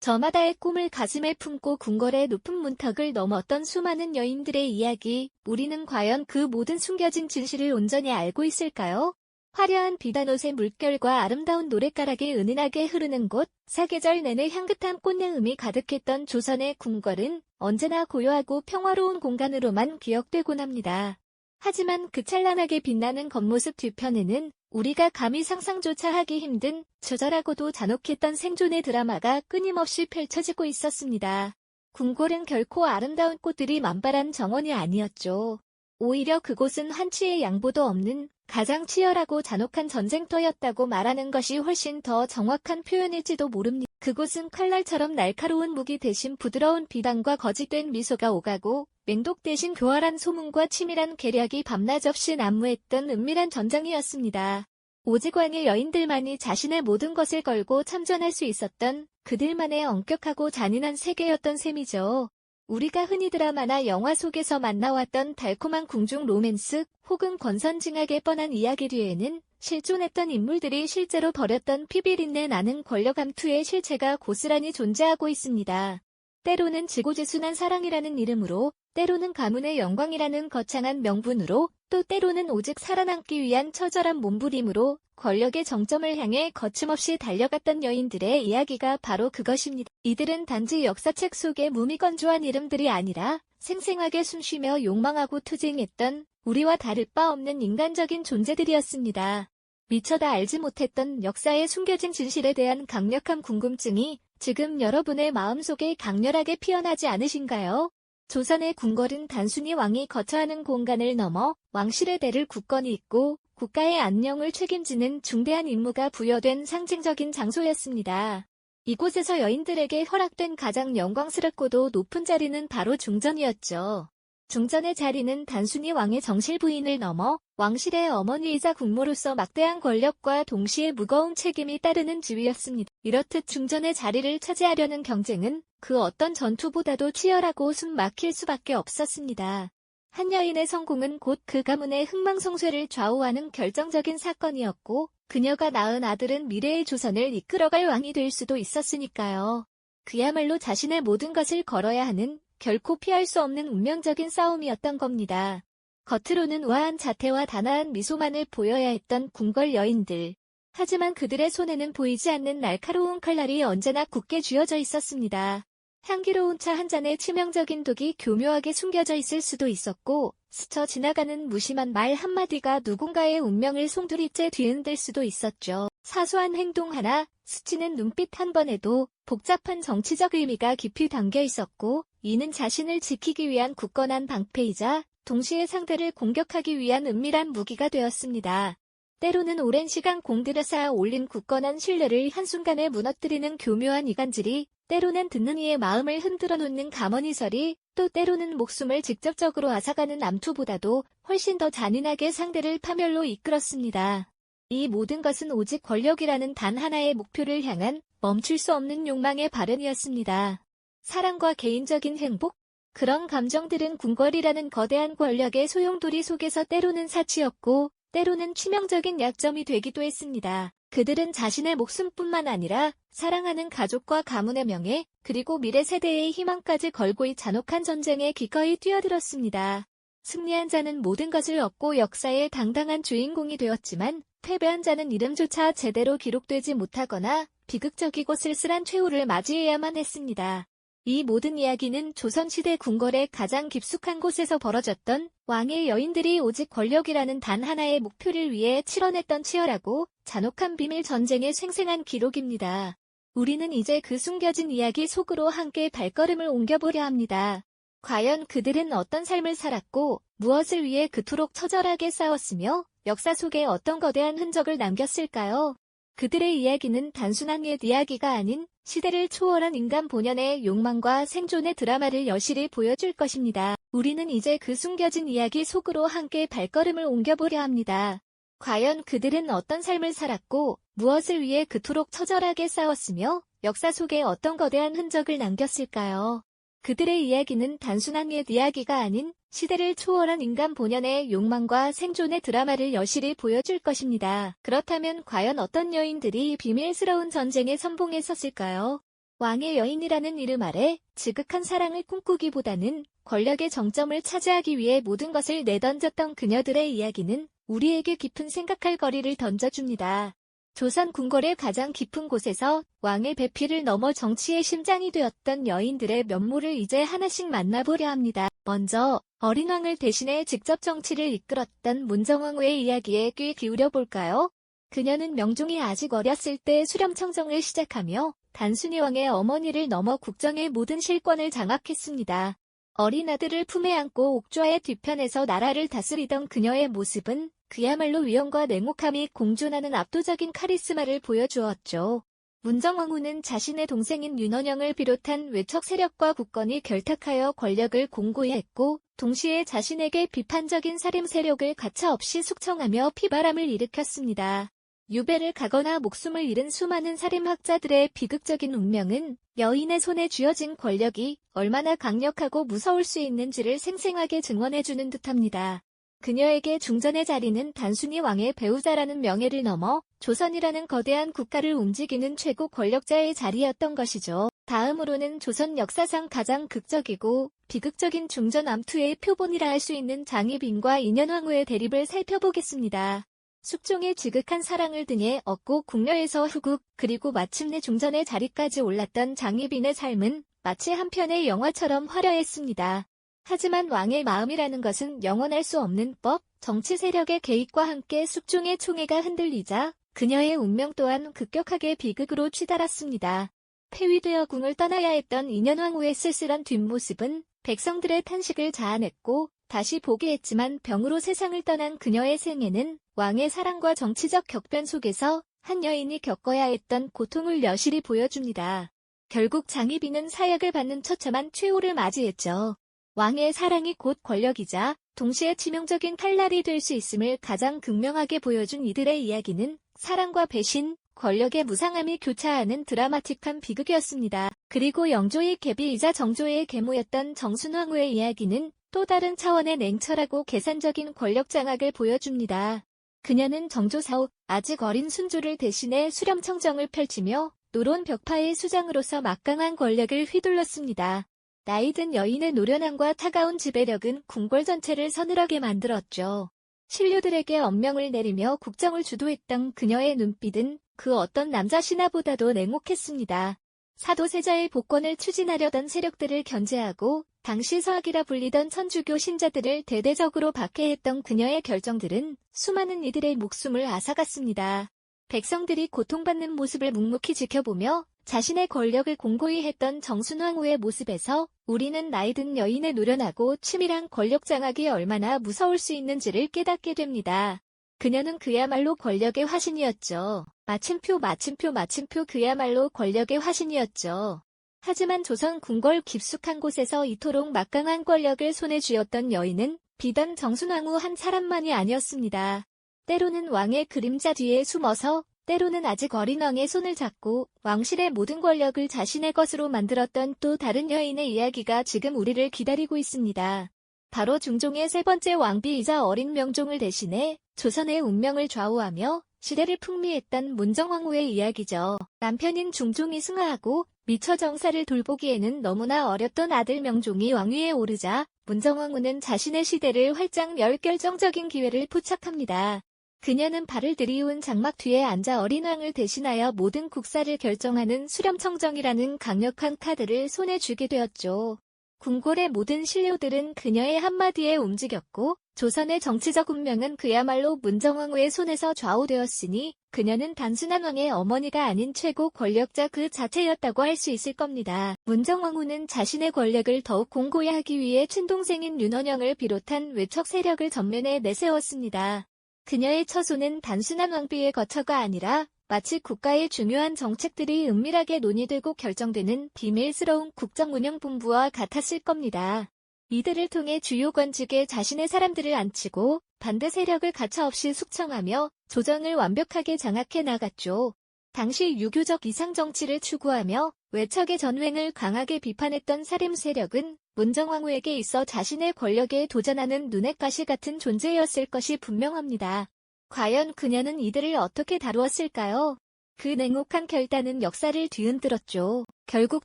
저마다의 꿈을 가슴에 품고 궁궐의 높은 문턱을 넘었던 수많은 여인들의 이야기, 우리는 과연 그 모든 숨겨진 진실을 온전히 알고 있을까요? 화려한 비단옷의 물결과 아름다운 노랫가락이 은은하게 흐르는 곳, 사계절 내내 향긋한 꽃내음이 가득했던 조선의 궁궐은 언제나 고요하고 평화로운 공간으로만 기억되곤 합니다. 하지만 그 찬란하게 빛나는 겉모습 뒤편에는 우리가 감히 상상조차 하기 힘든 처절하고도 잔혹했던 생존의 드라마가 끊임없이 펼쳐지고 있었습니다. 궁궐은 결코 아름다운 꽃들이 만발한 정원이 아니었죠. 오히려 그곳은 한치의 양보도 없는 가장 치열하고 잔혹한 전쟁터였다고 말하는 것이 훨씬 더 정확한 표현일지도 모릅니다. 그곳은 칼날처럼 날카로운 무기 대신 부드러운 비단과 거짓된 미소가 오가고 맹독 대신 교활한 소문과 치밀한 계략이 밤낮 없이 난무했던 은밀한 전장이었습니다. 오직 왕의 여인들만이 자신의 모든 것을 걸고 참전할 수 있었던 그들만의 엄격하고 잔인한 세계였던 셈이죠. 우리가 흔히 드라마나 영화 속에서 만나왔던 달콤한 궁중 로맨스 혹은 권선징악의 뻔한 이야기 뒤에는 실존했던 인물들이 실제로 벌였던 피비린내 나는 권력 암투의 실체가 고스란히 존재하고 있습니다. 때로는 지고지순한 사랑이라는 이름으로, 때로는 가문의 영광이라는 거창한 명분으로, 또 때로는 오직 살아남기 위한 처절한 몸부림으로 권력의 정점을 향해 거침없이 달려갔던 여인들의 이야기가 바로 그것입니다. 이들은 단지 역사책 속의 무미건조한 이름들이 아니라 생생하게 숨쉬며 욕망하고 투쟁했던 우리와 다를 바 없는 인간적인 존재들이었습니다. 미처 다 알지 못했던 역사의 숨겨진 진실에 대한 강력한 궁금증이 지금 여러분의 마음속에 강렬하게 피어나지 않으신가요? 조선의 궁궐은 단순히 왕이 거처하는 공간을 넘어 왕실의 대를 굳건히 잇고 국가의 안녕을 책임지는 중대한 임무가 부여된 상징적인 장소였습니다. 이곳에서 여인들에게 허락된 가장 영광스럽고도 높은 자리는 바로 중전이었죠. 중전의 자리는 단순히 왕의 정실 부인을 넘어 왕실의 어머니이자 국모로서 막대한 권력과 동시에 무거운 책임이 따르는 지위였습니다. 이렇듯 중전의 자리를 차지하려는 경쟁은 그 어떤 전투보다도 치열하고 숨 막힐 수밖에 없었습니다. 한 여인의 성공은 곧 그 가문의 흥망성쇠를 좌우하는 결정적인 사건이었고, 그녀가 낳은 아들은 미래의 조선을 이끌어갈 왕이 될 수도 있었으니까요. 그야말로 자신의 모든 것을 걸어야 하는 결코 피할 수 없는 운명적인 싸움이었던 겁니다. 겉으로는 우아한 자태와 단아한 미소만을 보여야 했던 궁궐 여인들. 하지만 그들의 손에는 보이지 않는 날카로운 칼날이 언제나 굳게 쥐어져 있었습니다. 향기로운 차 한 잔에 치명적인 독이 교묘하게 숨겨져 있을 수도 있었고, 스쳐 지나가는 무심한 말 한마디가 누군가의 운명을 송두리째 뒤흔들 수도 있었죠. 사소한 행동 하나, 스치는 눈빛 한 번에도 복잡한 정치적 의미가 깊이 담겨 있었고, 이는 자신을 지키기 위한 굳건한 방패이자 동시에 상대를 공격하기 위한 은밀한 무기가 되었습니다. 때로는 오랜 시간 공들여 쌓아 올린 굳건한 신뢰를 한순간에 무너뜨리는 교묘한 이간질이, 때로는 듣는 이의 마음을 흔들어 놓는 감언이설이, 또 때로는 목숨을 직접적으로 앗아가는 암투보다도 훨씬 더 잔인하게 상대를 파멸로 이끌었습니다. 이 모든 것은 오직 권력이라는 단 하나의 목표를 향한 멈출 수 없는 욕망의 발현이었습니다. 사랑과 개인적인 행복? 그런 감정들은 궁궐이라는 거대한 권력의 소용돌이 속에서 때로는 사치였고, 때로는 치명적인 약점이 되기도 했습니다. 그들은 자신의 목숨뿐만 아니라 사랑하는 가족과 가문의 명예, 그리고 미래 세대의 희망까지 걸고 이 잔혹한 전쟁에 기꺼이 뛰어들었습니다. 승리한 자는 모든 것을 얻고 역사의 당당한 주인공이 되었지만, 패배한 자는 이름조차 제대로 기록되지 못하거나 비극적이고 쓸쓸한 최후를 맞이해야만 했습니다. 이 모든 이야기는 조선시대 궁궐의 가장 깊숙한 곳에서 벌어졌던 왕의 여인들이 오직 권력이라는 단 하나의 목표를 위해 치러냈던 치열하고 잔혹한 비밀 전쟁의 생생한 기록입니다. 우리는 이제 그 숨겨진 이야기 속으로 함께 발걸음을 옮겨보려 합니다. 과연 그들은 어떤 삶을 살았고 무엇을 위해 그토록 처절하게 싸웠으며 역사 속에 어떤 거대한 흔적을 남겼을까요? 그들의 이야기는 단순한 옛 이야기가 아닌 시대를 초월한 인간 본연의 욕망과 생존의 드라마를 여실히 보여줄 것입니다. 우리는 이제 그 숨겨진 이야기 속으로 함께 발걸음을 옮겨보려 합니다. 과연 그들은 어떤 삶을 살았고 무엇을 위해 그토록 처절하게 싸웠으며 역사 속에 어떤 거대한 흔적을 남겼을까요? 그들의 이야기는 단순한 옛 이야기가 아닌 시대를 초월한 인간 본연의 욕망과 생존의 드라마를 여실히 보여줄 것입니다. 그렇다면 과연 어떤 여인들이 비밀스러운 전쟁의 선봉에 섰을까요? 왕의 여인이라는 이름 아래 지극한 사랑을 꿈꾸기보다는 권력의 정점을 차지하기 위해 모든 것을 내던졌던 그녀들의 이야기는 우리에게 깊은 생각할 거리를 던져줍니다. 조선 궁궐의 가장 깊은 곳에서 왕의 배필을 넘어 정치의 심장이 되었던 여인들의 면모를 이제 하나씩 만나보려 합니다. 먼저 어린 왕을 대신해 직접 정치를 이끌었던 문정왕후의 이야기에 귀 기울여 볼까요? 그녀는 명종이 아직 어렸을 때 수렴청정을 시작하며 단순히 왕의 어머니를 넘어 국정의 모든 실권을 장악했습니다. 어린 아들을 품에 안고 옥좌의 뒤편에서 나라를 다스리던 그녀의 모습은 그야말로 위엄과 냉혹함이 공존하는 압도적인 카리스마를 보여주었죠. 문정왕후는 자신의 동생인 윤원영을 비롯한 외척 세력과 국건이 결탁하여 권력을 공고히 했고 동시에 자신에게 비판적인 살림 세력을 가차없이 숙청하며 피바람을 일으켰습니다. 유배를 가거나 목숨을 잃은 수많은 살인학자들의 비극적인 운명은 여인의 손에 쥐어진 권력이 얼마나 강력하고 무서울 수 있는지를 생생하게 증언해주는 듯합니다. 그녀에게 중전의 자리는 단순히 왕의 배우자라는 명예를 넘어 조선이라는 거대한 국가를 움직이는 최고 권력자의 자리였던 것이죠. 다음으로는 조선 역사상 가장 극적이고 비극적인 중전 암투의 표본이라 할 수 있는 장희빈과 인현왕후의 대립을 살펴보겠습니다. 숙종의 지극한 사랑을 등에 업고 궁녀에서 후국 그리고 마침내 중전의 자리까지 올랐던 장희빈의 삶은 마치 한 편의 영화처럼 화려했습니다. 하지만 왕의 마음이라는 것은 영원할 수 없는 법, 정치 세력의 개입과 함께 숙종의 총애가 흔들리자 그녀의 운명 또한 급격하게 비극으로 치달았습니다. 폐위되어 궁을 떠나야 했던 인현왕후의 쓸쓸한 뒷모습은 백성들의 탄식을 자아냈고 다시 보기했지만 병으로 세상을 떠난 그녀의 생애는 왕의 사랑과 정치적 격변 속에서 한 여인이 겪어야 했던 고통을 여실히 보여줍니다. 결국 장희빈은 사약을 받는 처참한 최후를 맞이했죠. 왕의 사랑이 곧 권력이자 동시에 치명적인 칼날이 될 수 있음을 가장 극명하게 보여준 이들의 이야기는 사랑과 배신, 권력의 무상함이 교차하는 드라마틱한 비극이었습니다. 그리고 영조의 계비이자 정조의 계모였던 정순왕후의 이야기는 또 다른 차원의 냉철하고 계산적인 권력 장악을 보여줍니다. 그녀는 정조 사후 아직 어린 순조를 대신해 수렴청정을 펼치며 노론 벽파의 수장으로서 막강한 권력을 휘둘렀습니다. 나이든 여인의 노련함과 차가운 지배력은 궁궐 전체를 서늘하게 만들었죠. 신료들에게 엄명을 내리며 국정을 주도했던 그녀의 눈빛은 그 어떤 남자 신하보다도 냉혹했습니다. 사도세자의 복권을 추진하려던 세력들을 견제하고 당시 서학이라 불리던 천주교 신자들을 대대적으로 박해했던 그녀의 결정들은 수많은 이들의 목숨을 앗아갔습니다. 백성들이 고통받는 모습을 묵묵히 지켜보며 자신의 권력을 공고히 했던 정순왕후의 모습에서 우리는 나이든 여인의 노련하고 치밀한 권력 장악이 얼마나 무서울 수 있는지를 깨닫게 됩니다. 그녀는 그야말로 권력의 화신이었죠. 마침표 그야말로 권력의 화신이었죠. 하지만 조선 궁궐 깊숙한 곳에서 이토록 막강한 권력을 손에 쥐었던 여인은 비단 정순왕후 한 사람만이 아니었습니다. 때로는 왕의 그림자 뒤에 숨어서 때로는 아직 어린 왕의 손을 잡고 왕실의 모든 권력을 자신의 것으로 만들었던 또 다른 여인의 이야기가 지금 우리를 기다리고 있습니다. 바로 중종의 세 번째 왕비이자 어린 명종을 대신해 조선의 운명을 좌우하며 시대를 풍미했던 문정왕후의 이야기죠. 남편인 중종이 승하하고 미처 정사를 돌보기에는 너무나 어렸던 아들 명종이 왕위에 오르자 문정왕후는 자신의 시대를 활짝 열 결정적인 기회를 포착합니다. 그녀는 발을 들이운 장막 뒤에 앉아 어린 왕을 대신하여 모든 국사를 결정하는 수렴청정이라는 강력한 카드를 손에 쥐게 되었죠. 궁궐의 모든 신료들은 그녀의 한마디에 움직였고 조선의 정치적 운명은 그야말로 문정왕후의 손에서 좌우되었으니 그녀는 단순한 왕의 어머니가 아닌 최고 권력자 그 자체였다고 할 수 있을 겁니다. 문정왕후는 자신의 권력을 더욱 공고히 하기 위해 친동생인 윤원영을 비롯한 외척 세력을 전면에 내세웠습니다. 그녀의 처소는 단순한 왕비의 거처가 아니라 마치 국가의 중요한 정책들이 은밀하게 논의되고 결정되는 비밀스러운 국정운영본부와 같았을 겁니다. 이들을 통해 주요 관직에 자신의 사람들을 앉히고 반대 세력을 가차없이 숙청하며 조정을 완벽하게 장악해 나갔죠. 당시 유교적 이상정치를 추구하며 외척의 전횡을 강하게 비판했던 사림 세력은 문정왕후에게 있어 자신의 권력에 도전하는 눈의 가시 같은 존재였을 것이 분명합니다. 과연 그녀는 이들을 어떻게 다루었을까요? 그 냉혹한 결단은 역사를 뒤흔들었죠. 결국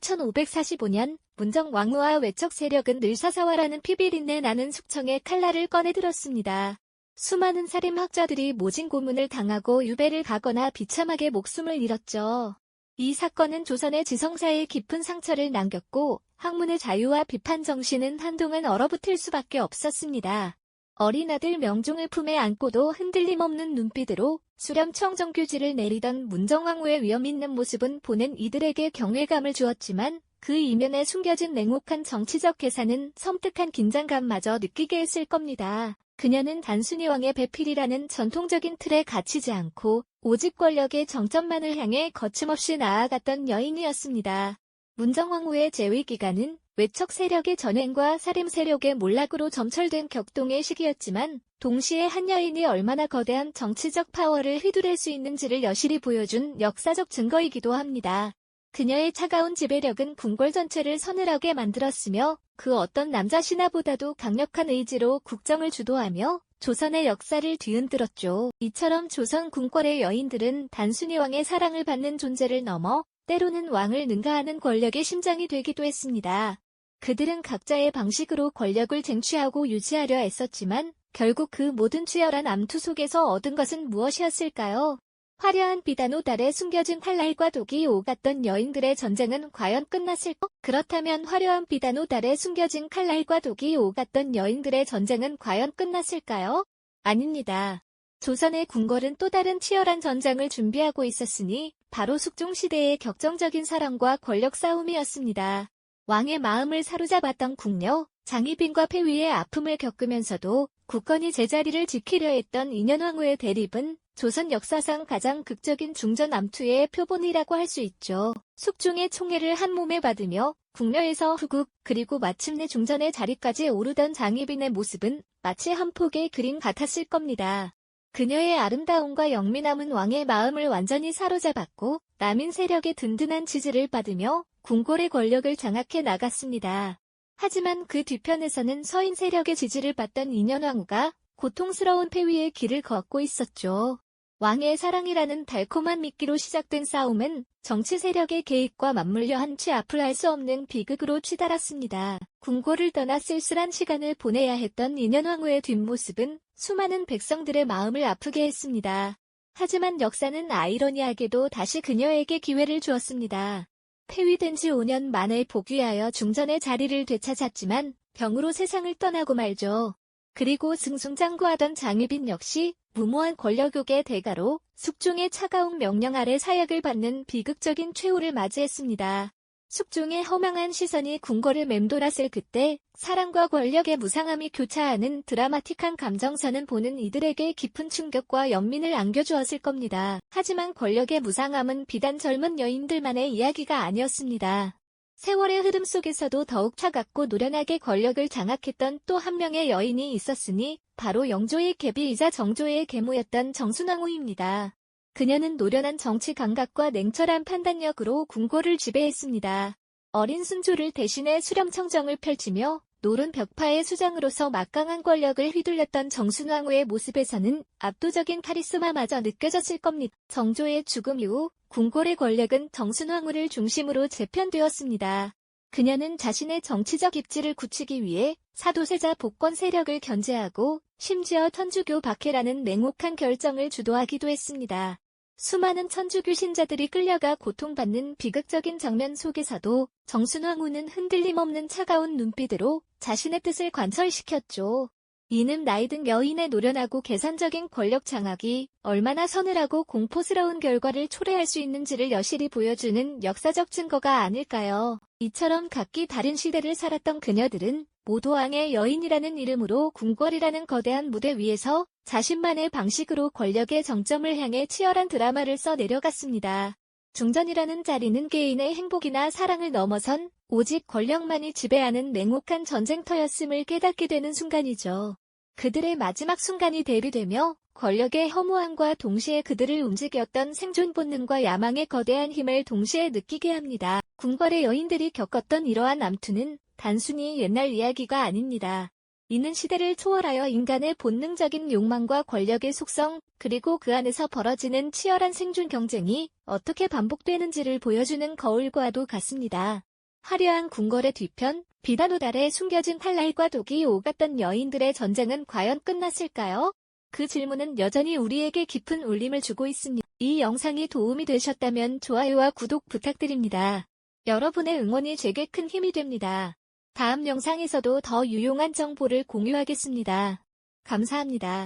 1545년 문정 왕후와 외척 세력은 늘사사화라는 피비린내 나는 숙청의 칼날을 꺼내들었습니다. 수많은 살인학자들이 모진 고문을 당하고 유배를 가거나 비참하게 목숨을 잃었죠. 이 사건은 조선의 지성사에 깊은 상처를 남겼고 학문의 자유와 비판 정신은 한동안 얼어붙을 수밖에 없었습니다. 어린 아들 명종을 품에 안고도 흔들림 없는 눈빛으로 수렴청 정규지를 내리던 문정왕후의 위험 있는 모습은 보는 이들에게 경외감을 주었지만 그 이면에 숨겨진 냉혹한 정치적 계산은 섬뜩한 긴장감마저 느끼게 했을 겁니다. 그녀는 단순히 왕의 배필이라는 전통적인 틀에 갇히지 않고 오직 권력의 정점만을 향해 거침없이 나아갔던 여인이었습니다. 문정왕후의 재위 기간은 외척 세력의 전횡과 살림 세력의 몰락으로 점철된 격동의 시기였지만 동시에 한 여인이 얼마나 거대한 정치적 파워를 휘두를 수 있는지를 여실히 보여준 역사적 증거이기도 합니다. 그녀의 차가운 지배력은 궁궐 전체를 서늘하게 만들었으며 그 어떤 남자 신하보다도 강력한 의지로 국정을 주도하며 조선의 역사를 뒤흔들었죠. 이처럼 조선 궁궐의 여인들은 단순히 왕의 사랑을 받는 존재를 넘어 때로는 왕을 능가하는 권력의 심장이 되기도 했습니다. 그들은 각자의 방식으로 권력을 쟁취하고 유지하려 애썼지만 결국 그 모든 치열한 암투 속에서 얻은 것은 무엇이었을까요? 화려한 비단옷 아래 숨겨진 칼날과 독이 오갔던 여인들의 전쟁은 과연 끝났을까? 그렇다면 화려한 비단옷 아래 숨겨진 칼날과 독이 오갔던 여인들의 전쟁은 과연 끝났을까요? 아닙니다. 조선의 궁궐은 또 다른 치열한 전장을 준비하고 있었으니 바로 숙종시대의 격정적인 사랑과 권력 싸움이었습니다. 왕의 마음을 사로잡았던 궁녀, 장희빈과 폐위의 아픔을 겪으면서도 굳건히 제자리를 지키려 했던 인현왕후의 대립은 조선 역사상 가장 극적인 중전 암투의 표본이라고 할 수 있죠. 숙종의 총애를 한 몸에 받으며 궁녀에서 후국 그리고 마침내 중전의 자리까지 오르던 장희빈의 모습은 마치 한 폭의 그림 같았을 겁니다. 그녀의 아름다움과 영민함은 왕의 마음을 완전히 사로잡았고 남인 세력의 든든한 지지를 받으며 궁궐의 권력을 장악해 나갔습니다. 하지만 그 뒤편에서는 서인 세력의 지지를 받던 인현왕후가 고통스러운 폐위의 길을 걷고 있었죠. 왕의 사랑이라는 달콤한 미끼로 시작된 싸움은 정치 세력의 개입과 맞물려 한치 앞을 알 수 없는 비극으로 치달았습니다. 궁궐을 떠나 쓸쓸한 시간을 보내야 했던 인현왕후의 뒷모습은 수많은 백성들의 마음을 아프게 했습니다. 하지만 역사는 아이러니하게도 다시 그녀에게 기회를 주었습니다. 폐위된 지 5년 만에 복위하여 중전의 자리를 되찾았지만 병으로 세상을 떠나고 말죠. 그리고 승승장구하던 장희빈 역시 무모한 권력욕의 대가로 숙종의 차가운 명령 아래 사약을 받는 비극적인 최후를 맞이했습니다. 숙종의 허망한 시선이 궁궐을 맴돌았을 그때 사랑과 권력의 무상함이 교차하는 드라마틱한 감정선은 보는 이들에게 깊은 충격과 연민을 안겨주었을 겁니다. 하지만 권력의 무상함은 비단 젊은 여인들만의 이야기가 아니었습니다. 세월의 흐름 속에서도 더욱 차갑고 노련하게 권력을 장악했던 또 한 명의 여인이 있었으니 바로 영조의 계비이자 정조의 계모였던 정순왕후입니다. 그녀는 노련한 정치 감각과 냉철한 판단력으로 궁궐을 지배했습니다. 어린 순조를 대신해 수렴청정을 펼치며 노른 벽파의 수장으로서 막강한 권력을 휘둘렸던 정순왕후의 모습에서는 압도적인 카리스마마저 느껴졌을 겁니다. 정조의 죽음 이후 궁궐의 권력은 정순왕후를 중심으로 재편되었습니다. 그녀는 자신의 정치적 입지를 굳히기 위해 사도세자 복권 세력을 견제하고 심지어 천주교 박해라는 냉혹한 결정을 주도하기도 했습니다. 수많은 천주교 신자들이 끌려가 고통받는 비극적인 장면 속에서도 정순왕후는 흔들림 없는 차가운 눈빛으로 자신의 뜻을 관철시켰죠. 이는 나이든 여인의 노련하고 계산적인 권력 장악이 얼마나 서늘하고 공포스러운 결과를 초래할 수 있는지를 여실히 보여주는 역사적 증거가 아닐까요? 이처럼 각기 다른 시대를 살았던 그녀들은 모두 왕의 여인이라는 이름으로 궁궐이라는 거대한 무대 위에서 자신만의 방식으로 권력의 정점을 향해 치열한 드라마를 써내려갔습니다. 중전이라는 자리는 개인의 행복이나 사랑을 넘어선 오직 권력만이 지배하는 냉혹한 전쟁터였음을 깨닫게 되는 순간이죠. 그들의 마지막 순간이 대비되며 권력의 허무함과 동시에 그들을 움직였던 생존 본능과 야망의 거대한 힘을 동시에 느끼게 합니다. 궁궐의 여인들이 겪었던 이러한 암투는 단순히 옛날 이야기가 아닙니다. 이는 시대를 초월하여 인간의 본능적인 욕망과 권력의 속성, 그리고 그 안에서 벌어지는 치열한 생존 경쟁이 어떻게 반복되는지를 보여주는 거울과도 같습니다. 화려한 궁궐의 뒤편, 비단 옷 아래 숨겨진 칼날과 독이 오갔던 여인들의 전쟁은 과연 끝났을까요? 그 질문은 여전히 우리에게 깊은 울림을 주고 있습니다. 이 영상이 도움이 되셨다면 좋아요와 구독 부탁드립니다. 여러분의 응원이 제게 큰 힘이 됩니다. 다음 영상에서도 더 유용한 정보를 공유하겠습니다. 감사합니다.